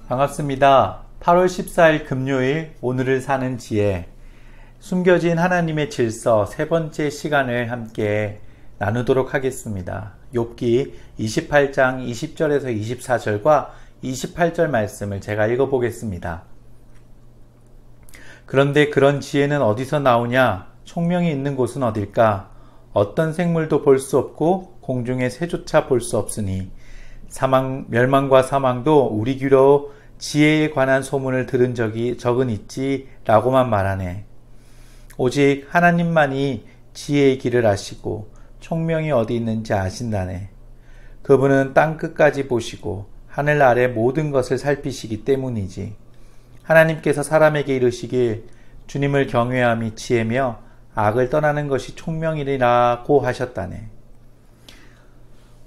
반갑습니다. 8월 14일 금요일 오늘을 사는 지혜, 숨겨진 하나님의 질서 세 번째 시간을 함께 나누도록 하겠습니다. 욥기 28장 20절에서 24절과 28절 말씀을 제가 읽어보겠습니다. 그런데 그런 지혜는 어디서 나오냐? 총명이 있는 곳은 어딜까? 어떤 생물도 볼 수 없고 공중의 새조차 볼 수 없으니 멸망과 사망도 우리 귀로 지혜에 관한 소문을 들은 적은 있지 라고만 말하네. 오직 하나님만이 지혜의 길을 아시고 총명이 어디 있는지 아신다네. 그분은 땅끝까지 보시고 하늘 아래 모든 것을 살피시기 때문이지. 하나님께서 사람에게 이르시길 주님을 경외함이 지혜며 악을 떠나는 것이 총명이라고 하셨다네.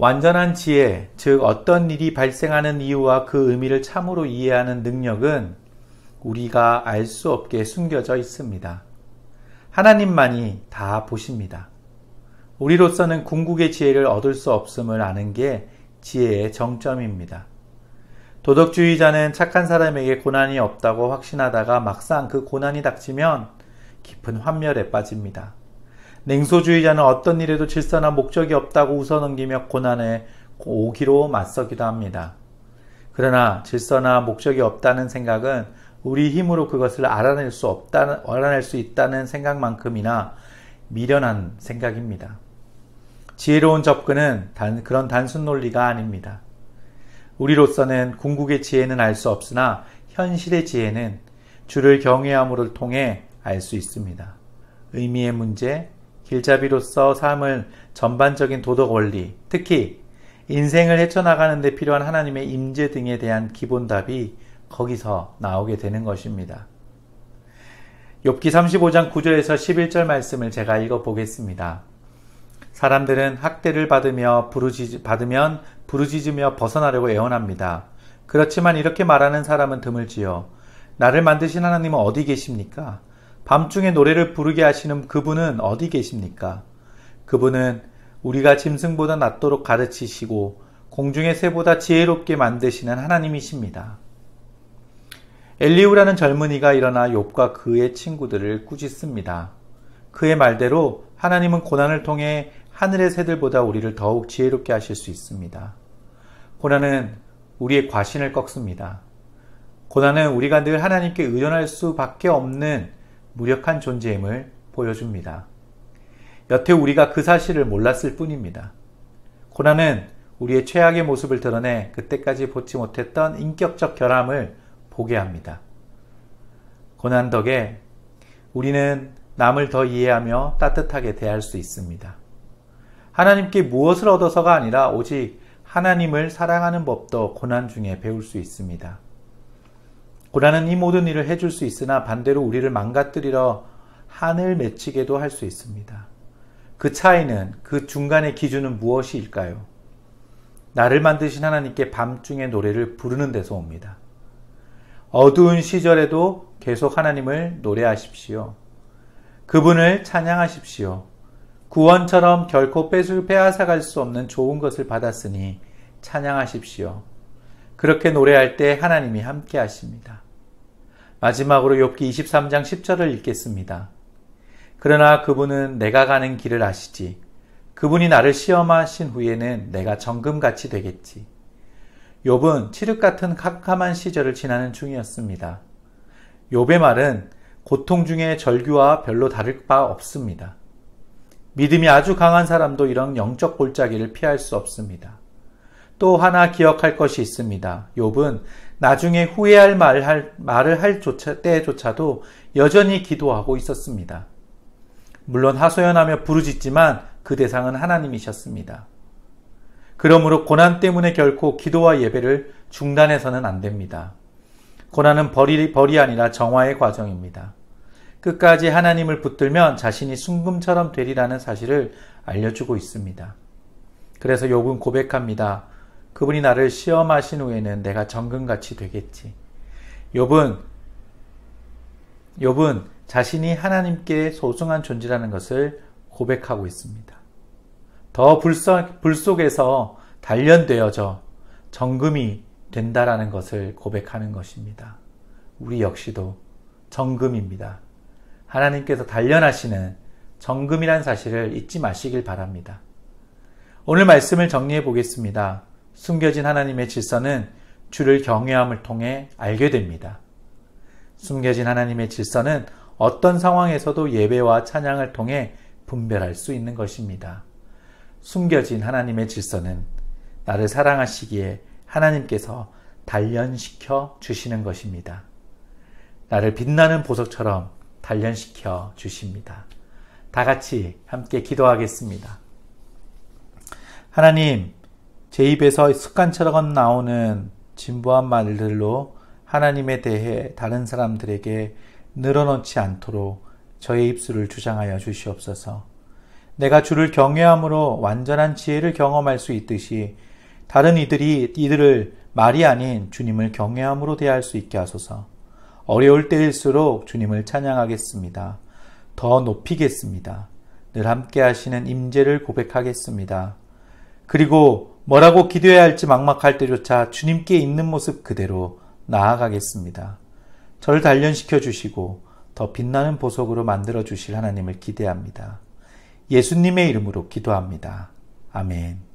완전한 지혜, 즉 어떤 일이 발생하는 이유와 그 의미를 참으로 이해하는 능력은 우리가 알 수 없게 숨겨져 있습니다. 하나님만이 다 보십니다. 우리로서는 궁극의 지혜를 얻을 수 없음을 아는 게 지혜의 정점입니다. 도덕주의자는 착한 사람에게 고난이 없다고 확신하다가 막상 그 고난이 닥치면 깊은 환멸에 빠집니다. 냉소주의자는 어떤 일에도 질서나 목적이 없다고 웃어넘기며 고난에 오기로 맞서기도 합니다. 그러나 질서나 목적이 없다는 생각은 우리 힘으로 그것을 알아낼 수 있다는 생각만큼이나 미련한 생각입니다. 지혜로운 접근은 그런 단순 논리가 아닙니다. 우리로서는 궁극의 지혜는 알 수 없으나 현실의 지혜는 주를 경외함으로 통해 알 수 있습니다. 의미의 문제, 길잡이로서 삶을 전반적인 도덕 원리, 특히 인생을 헤쳐나가는 데 필요한 하나님의 임재 등에 대한 기본 답이 거기서 나오게 되는 것입니다. 욥기 35장 9절에서 11절 말씀을 제가 읽어보겠습니다. 사람들은 학대를 받으면 부르짖으며 벗어나려고 애원합니다. 그렇지만 이렇게 말하는 사람은 드물지요. 나를 만드신 하나님은 어디 계십니까? 밤중에 노래를 부르게 하시는 그분은 어디 계십니까? 그분은 우리가 짐승보다 낫도록 가르치시고 공중의 새보다 지혜롭게 만드시는 하나님이십니다. 엘리후라는 젊은이가 일어나 욥과 그의 친구들을 꾸짖습니다. 그의 말대로 하나님은 고난을 통해 하늘의 새들보다 우리를 더욱 지혜롭게 하실 수 있습니다. 고난은 우리의 과신을 꺾습니다. 고난은 우리가 늘 하나님께 의존할 수밖에 없는 무력한 존재임을 보여줍니다. 여태 우리가 그 사실을 몰랐을 뿐입니다. 고난은 우리의 최악의 모습을 드러내 그때까지 보지 못했던 인격적 결함을 보게 합니다. 고난 덕에 우리는 남을 더 이해하며 따뜻하게 대할 수 있습니다. 하나님께 무엇을 얻어서가 아니라 오직 하나님을 사랑하는 법도 고난 중에 배울 수 있습니다. 고난은 이 모든 일을 해줄 수 있으나 반대로 우리를 망가뜨리러 한을 맺히게도 할 수 있습니다. 그 차이는, 그 중간의 기준은 무엇일까요? 나를 만드신 하나님께 밤중에 노래를 부르는 데서 옵니다. 어두운 시절에도 계속 하나님을 노래하십시오. 그분을 찬양하십시오. 구원처럼 결코 빼앗아갈 수 없는 좋은 것을 받았으니 찬양하십시오. 그렇게 노래할 때 하나님이 함께 하십니다. 마지막으로 욥기 23장 10절을 읽겠습니다. 그러나 그분은 내가 가는 길을 아시지. 그분이 나를 시험하신 후에는 내가 정금같이 되겠지. 욥은 칠흑 같은 캄캄한 시절을 지나는 중이었습니다. 욥의 말은 고통 중에 절규와 별로 다를 바 없습니다. 믿음이 아주 강한 사람도 이런 영적 골짜기를 피할 수 없습니다. 또 하나 기억할 것이 있습니다. 욥은 나중에 후회할 말을 할 때조차도 여전히 기도하고 있었습니다. 물론 하소연하며 부르짖지만 그 대상은 하나님이셨습니다. 그러므로 고난 때문에 결코 기도와 예배를 중단해서는 안 됩니다. 고난은 벌이 아니라 정화의 과정입니다. 끝까지 하나님을 붙들면 자신이 순금처럼 되리라는 사실을 알려주고 있습니다. 그래서 욥은 고백합니다. 그분이 나를 시험하신 후에는 내가 정금같이 되겠지. 욥은 자신이 하나님께 소중한 존재라는 것을 고백하고 있습니다. 더 불 속에서 단련되어져 정금이 된다라는 것을 고백하는 것입니다. 우리 역시도 정금입니다. 하나님께서 단련하시는 정금이란 사실을 잊지 마시길 바랍니다. 오늘 말씀을 정리해 보겠습니다. 숨겨진 하나님의 질서는 주를 경외함을 통해 알게 됩니다. 숨겨진 하나님의 질서는 어떤 상황에서도 예배와 찬양을 통해 분별할 수 있는 것입니다. 숨겨진 하나님의 질서는 나를 사랑하시기에 하나님께서 단련시켜 주시는 것입니다. 나를 빛나는 보석처럼 단련시켜 주십니다. 다 같이 함께 기도하겠습니다. 하나님, 제 입에서 습관처럼 나오는 진부한 말들로 하나님에 대해 다른 사람들에게 늘어놓지 않도록 저의 입술을 주장하여 주시옵소서. 내가 주를 경외함으로 완전한 지혜를 경험할 수 있듯이 다른 이들을 말이 아닌 주님을 경외함으로 대할 수 있게 하소서. 어려울 때일수록 주님을 찬양하겠습니다. 더 높이겠습니다. 늘 함께 하시는 임재를 고백하겠습니다. 그리고 뭐라고 기도해야 할지 막막할 때조차 주님께 있는 모습 그대로 나아가겠습니다. 저를 단련시켜 주시고 더 빛나는 보석으로 만들어 주실 하나님을 기대합니다. 예수님의 이름으로 기도합니다. 아멘.